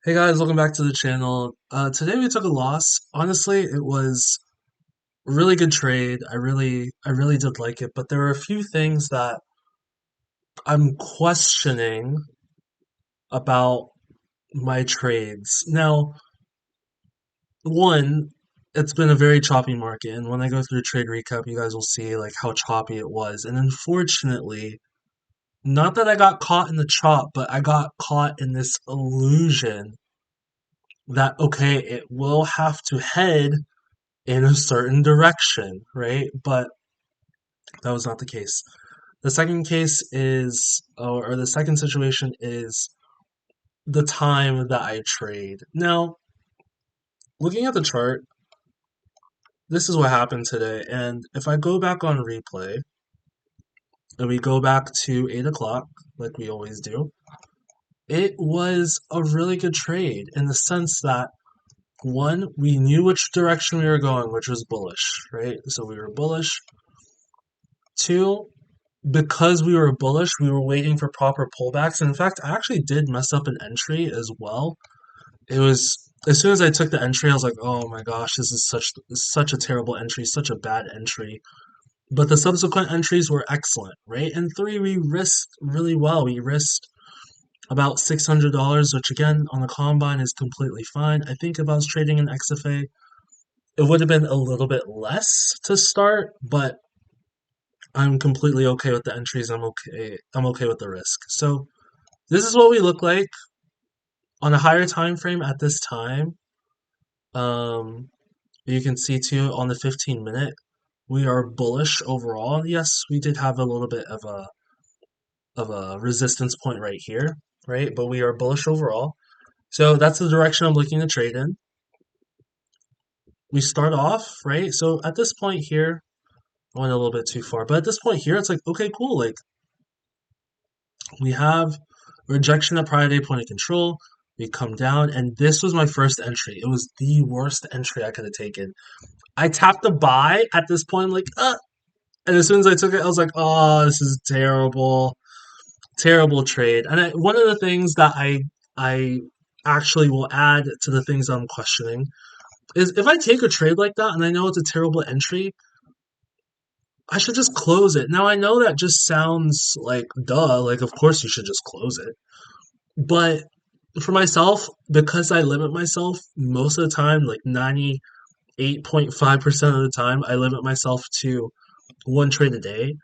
Hey guys, welcome back to the channel. Today we took a loss. Honestly, it was a really good trade. I really did like it, but there are a few things that I'm questioning about my trades. Now, one, it's been a very choppy market, and when I go through trade recap, you guys will see like how choppy it was. And unfortunately, not that I got caught in the chop, but I got caught in this illusion that okay, it will have to head in a certain direction, right? But that was not the case. The second case is, or the second situation is the time that I trade. Now, looking at the chart, this is what happened today. And if I go back on replay and we go back to 8 o'clock, like we always do, it was a really good trade in the sense that one, we knew which direction we were going, which was bullish, right? So we were bullish. Two, because we were bullish, we were waiting for proper pullbacks. And in fact, I actually did mess up an entry as well. It was as soon as I took the entry, I was like, "Oh my gosh, this is such a terrible entry, such a bad entry." But the subsequent entries were excellent, right? And three, we risked really well. We risked about $600, which again on the combine is completely fine. I think if I was trading in XFA, it would have been a little bit less to start, but I'm completely okay with the entries. I'm okay with the risk. So this is what we look like on a higher time frame at this time. Um, you can see too on the 15 minute, we are bullish overall. Yes, we did have a little bit of a resistance point right here, right? But we are bullish overall. So that's the direction I'm looking to trade in. We start off, right? So at this point here, I went a little bit too far, but at this point here, it's like, okay, cool. Like we have rejection at prior day point of control. We come down, and this was my first entry. It was the worst entry I could have taken. I tapped the buy at this point, I'm like, and as soon as I took it, I was like, oh, this is terrible, terrible trade. And one of the things that I actually will add to the things I'm questioning is if I take a trade like that and I know it's a terrible entry, I should just close it. Now I know that just sounds like duh, like of course you should just close it. But for myself, because I limit myself most of the time, like 98.5% of the time, I limit myself to one trade a day.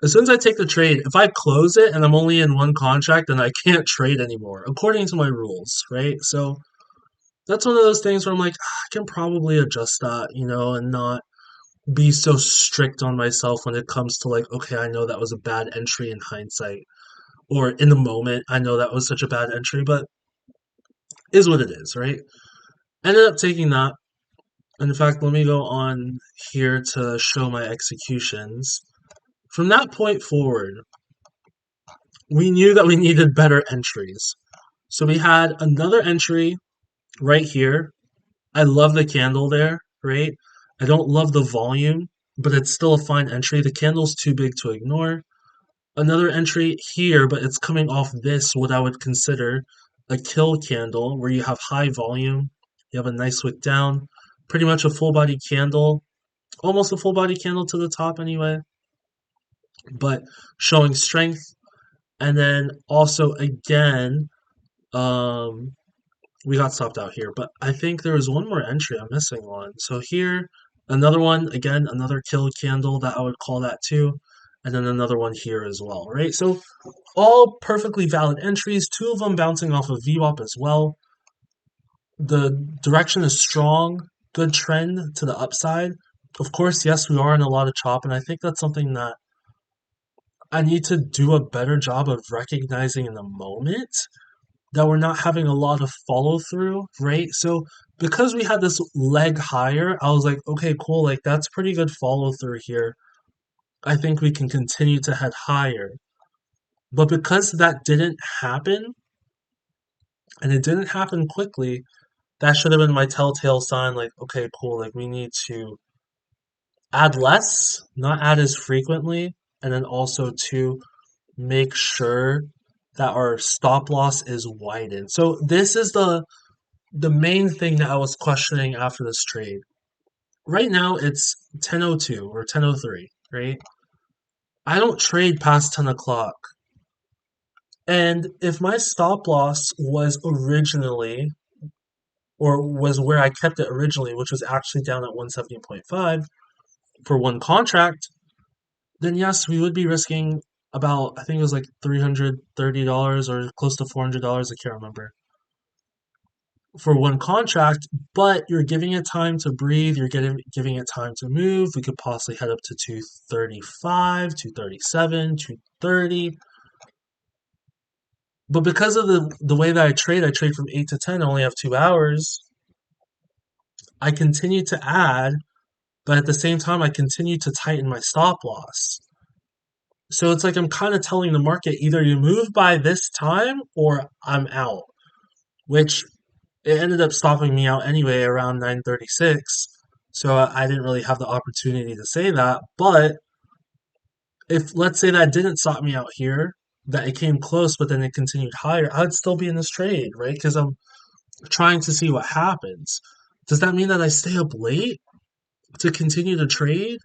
As soon as I take the trade, if I close it and I'm only in one contract, then I can't trade anymore, according to my rules, right? So that's one of those things where I'm like, I can probably adjust that, and not be so strict on myself when it comes to like, okay, I know that was a bad entry in hindsight, or in the moment, I know that was such a bad entry, but is what it is, right? Ended up taking that. And in fact, let me go on here to show my executions. From that point forward, we knew that we needed better entries. So we had another entry right here. I love the candle there, right? I don't love the volume, but it's still a fine entry. The candle's too big to ignore. Another entry here, but it's coming off this, what I would consider a kill candle, where you have high volume, you have a nice wick down, pretty much a full body candle, almost a full body candle to the top anyway, but showing strength. And then also again, um, we got stopped out here, but I think there was one more entry I'm missing one. So here, another one, again, another kill candle that I would call that too. And then another one here as well, right? So all perfectly valid entries, two of them bouncing off of VWAP as well. The direction is strong, good trend to the upside. Of course, yes, we are in a lot of chop, and I think that's something that I need to do a better job of recognizing in the moment that we're not having a lot of follow through, right? So because we had this leg higher, I was like, okay, cool, like that's pretty good follow through here. I think we can continue to head higher. But because that didn't happen, and it didn't happen quickly, that should have been my telltale sign, like, okay, cool, like we need to add less, not add as frequently, and then also to make sure that our stop loss is widened. So this is the main thing that I was questioning after this trade. Right now it's 10:02 or 10:03, right? I don't trade past 10 o'clock. And if my stop loss was originally, or was where I kept it originally, which was actually down at 170.5 for one contract, then yes, we would be risking about, I think it was like $330 or close to $400, I can't remember, for one contract, but you're giving it time to breathe, you're giving it time to move. We could possibly head up to 235, 237, 230. But because of the way that I trade from 8 to 10, I only have 2 hours. I continue to add, but at the same time, I continue to tighten my stop loss. So it's like I'm kind of telling the market either you move by this time or I'm out, which it ended up stopping me out anyway around 9:36. So I didn't really have the opportunity to say that. But if let's say that didn't stop me out here, that it came close, but then it continued higher, I'd still be in this trade, right? Because I'm trying to see what happens. Does that mean that I stay up late to continue to trade?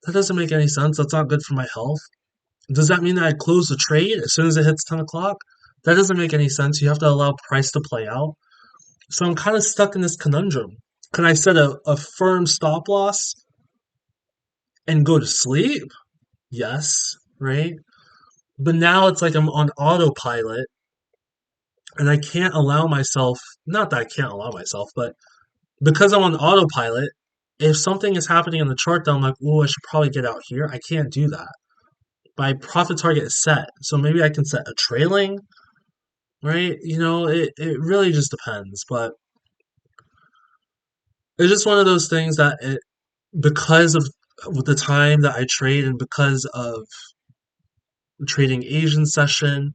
That doesn't make any sense. That's not good for my health. Does that mean that I close the trade as soon as it hits 10 o'clock? That doesn't make any sense. You have to allow price to play out. So I'm kind of stuck in this conundrum. Can I set a firm stop loss and go to sleep? Yes, right? But now it's like I'm on autopilot and I can't allow myself, not that I can't allow myself, but because I'm on autopilot, if something is happening in the chart that I'm like, oh, I should probably get out here, I can't do that. My profit target is set. So maybe I can set a trailing, right? It really just depends. But it's just one of those things that because of the time that I trade and because of trading Asian session,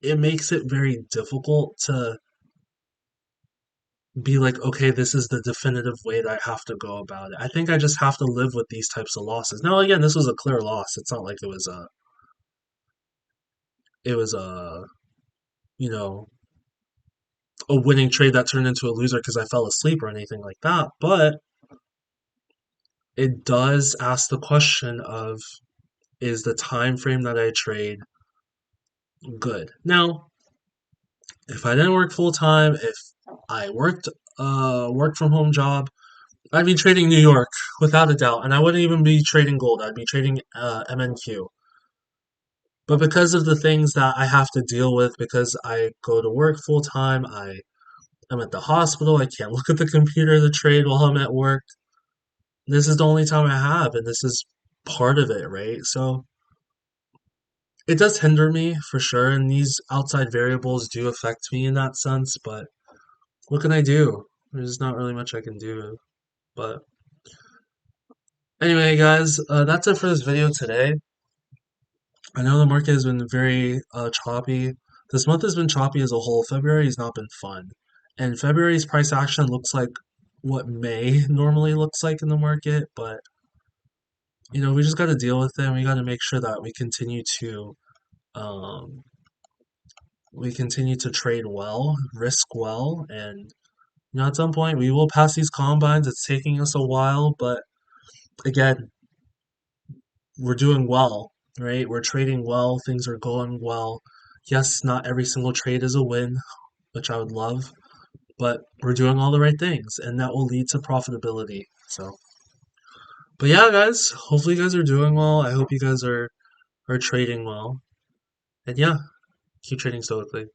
it makes it very difficult to be like, okay, this is the definitive way that I have to go about it. I think I just have to live with these types of losses. Now, again, this was a clear loss. It's not like it was a you know a winning trade that turned into a loser because I fell asleep or anything like that. But it does ask the question of, is the time frame that I trade good? Now, if I didn't work full time, if I worked work from home job, I'd be trading New York without a doubt, and I wouldn't even be trading gold. I'd be trading MNQ. But because of the things that I have to deal with, because I go to work full time, am at the hospital, I can't look at the computer to trade while I'm at work. This is the only time I have, and this is part of it, right? So it does hinder me for sure, and these outside variables do affect me in that sense, but what can I do? There's not really much I can do. But anyway, guys, that's it for this video today. I know the market has been very choppy. This month has been choppy as a whole. February has not been fun. And February's price action looks like what May normally looks like in the market, but we just got to deal with it and we got to make sure that um, we continue to trade well, risk well, and at some point we will pass these combines. It's taking us a while, but again, we're doing well, right? We're trading well, things are going well. Yes, not every single trade is a win, which I would love, but we're doing all the right things, and that will lead to profitability. So, but yeah, guys, hopefully you guys are doing well. I hope you guys are trading well, and yeah, keep trading stoically.